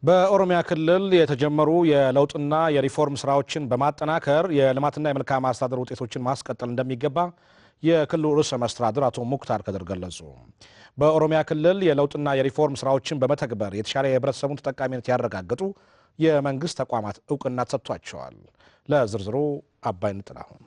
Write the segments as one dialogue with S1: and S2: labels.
S1: በኦሮሚያ ክልል የተጀመሩ የለውጥና የሪፎርም ስራዎችን በማጠናከር የልማትና የመልካም አስተዳደር ውጤቶችን ማስቀጠል እንደሚገባ የክልሉ ርዕሰ መስተዳድር አቶ ሙክታር ከድር ገለጹ። በኦሮሚያ ክልል የለውጥና የሪፎርም ስራዎችን በመተግበር የተሻለ የህብረተሰቡን ተጠቃሚነት ያረጋገጡ የመንግስት ተቋማት እውቅና ተሰጥቷቸዋል። ለዝርዝሩ አባይን ጥላሁን።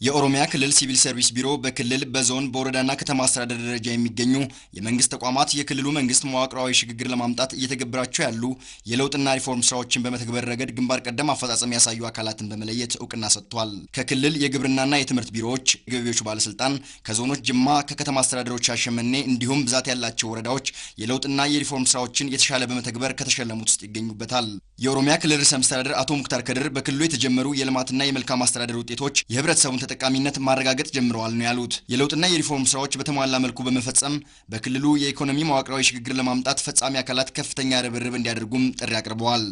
S2: የኦሮሚያ ክልል ሲቪል ሰርቪስ ቢሮ በክልል በዞን በወረዳና ከተማ አስተዳደር ደረጃ የሚገኙ የመንግስት ተቋማት የክልሉ መንግስት መዋቅራዊ ሽግግር ለማምጣት እየተገበራቸው ያሉ የለውጥና ሪፎርም ስራዎችን በመተግበር ረገድ ግንባር ቀደም አፈጻጸም ያሳዩ አካላትን በመለየት እውቅና ሰጥቷል። ከክልል የግብርናና የትምህርት ቢሮዎች፣ የገቢዎች ባለስልጣን፣ ከዞኖች ጅማ፣ ከከተማ አስተዳደሮች ሻሸመኔ እንዲሁም ብዛት ያላቸው ወረዳዎች የለውጥና የሪፎርም ስራዎችን የተሻለ በመተግበር ከተሸለሙት ውስጥ ይገኙበታል። የኦሮሚያ ክልል ርዕሰ መስተዳድር አቶ ሙክታር ከድር በክልሉ የተጀመሩ የልማትና የመልካም አስተዳደር ውጤቶች የህብረተሰቡን ተጠቃሚነት ማረጋገጥ ጀምረዋል ነው ያሉት። የለውጥና የሪፎርም ስራዎች በተሟላ መልኩ በመፈጸም በክልሉ የኢኮኖሚ መዋቅራዊ ሽግግር ለማምጣት ፈጻሚ አካላት ከፍተኛ ርብርብ እንዲያደርጉም ጥሪ አቅርበዋል።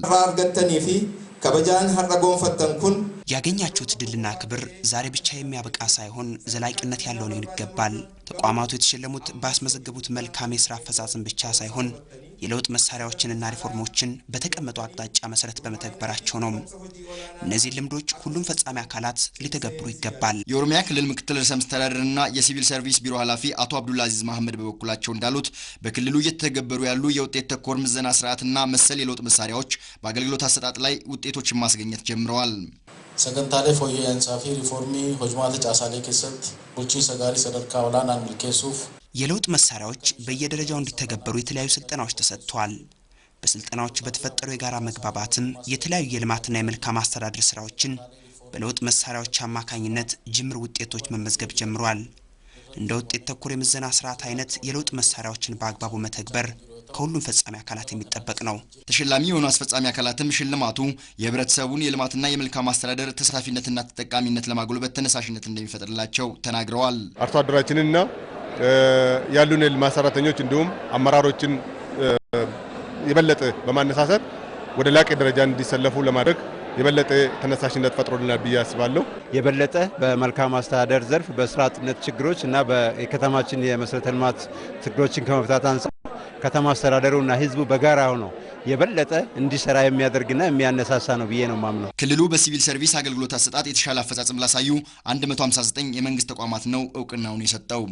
S3: ያገኛችሁት ድልና ክብር ዛሬ ብቻ የሚያበቃ ሳይሆን ዘላቂነት ያለው ሊሆን ይገባል። ተቋማቱ የተሸለሙት ባስመዘገቡት መልካም የሥራ አፈጻጸም ብቻ ሳይሆን የለውጥ መሳሪያዎችንና ሪፎርሞችን በተቀመጡ አቅጣጫ መሰረት በመተግበራቸው ነው። እነዚህ ልምዶች ሁሉም ፈጻሚ አካላት ሊተገብሩ ይገባል።
S2: የኦሮሚያ ክልል ምክትል ርዕሰ መስተዳድርና የሲቪል ሰርቪስ ቢሮ ኃላፊ አቶ አብዱልአዚዝ መሐመድ በበኩላቸው እንዳሉት በክልሉ እየተተገበሩ ያሉ የውጤት ተኮር ምዘና ስርዓትና መሰል የለውጥ መሳሪያዎች በአገልግሎት አሰጣጥ ላይ ውጤቶችን ማስገኘት ጀምረዋል።
S4: ሰገንታሌ ፎየንሳፊ ሪፎርሚ ሆጅማተ ጫሳሌ ከሰት ቡልቺ ሰጋሪ ሰደርካ ወላን አንልኬሱፍ
S3: የለውጥ መሳሪያዎች በየደረጃው እንዲተገበሩ የተለያዩ ስልጠናዎች ተሰጥተዋል። በስልጠናዎቹ በተፈጠረው የጋራ መግባባትም የተለያዩ የልማትና የመልካም አስተዳደር ስራዎችን በለውጥ መሳሪያዎች አማካኝነት ጅምር ውጤቶች መመዝገብ ጀምሯል። እንደ ውጤት ተኮር የምዘና ስርዓት አይነት የለውጥ መሳሪያዎችን በአግባቡ መተግበር ከሁሉም ፈጻሚ አካላት የሚጠበቅ ነው።
S2: ተሸላሚ የሆኑ አስፈጻሚ አካላትም ሽልማቱ የህብረተሰቡን የልማትና የመልካም አስተዳደር ተሳታፊነትና ተጠቃሚነት ለማጎልበት ተነሳሽነት እንደሚፈጥርላቸው ተናግረዋል።
S5: አርሶ አደራችንና ያሉን የልማት ሰራተኞች እንዲሁም አመራሮችን የበለጠ በማነሳሳት ወደ ላቀ ደረጃ እንዲሰለፉ ለማድረግ የበለጠ ተነሳሽነት ፈጥሮልናል ብዬ አስባለሁ።
S6: የበለጠ በመልካም አስተዳደር ዘርፍ በስራ አጥነት ችግሮች እና በከተማችን የመሰረተ ልማት ችግሮችን ከመፍታት አንፃር ከተማ አስተዳደሩና ህዝቡ በጋራ ሆነው የበለጠ እንዲሰራ የሚያደርግና የሚያነሳሳ ነው ብዬ ነው ማምነው።
S2: ክልሉ በሲቪል ሰርቪስ አገልግሎት አሰጣጥ የተሻለ አፈጻጸም ላሳዩ 159 የመንግስት ተቋማት ነው እውቅናውን የሰጠው።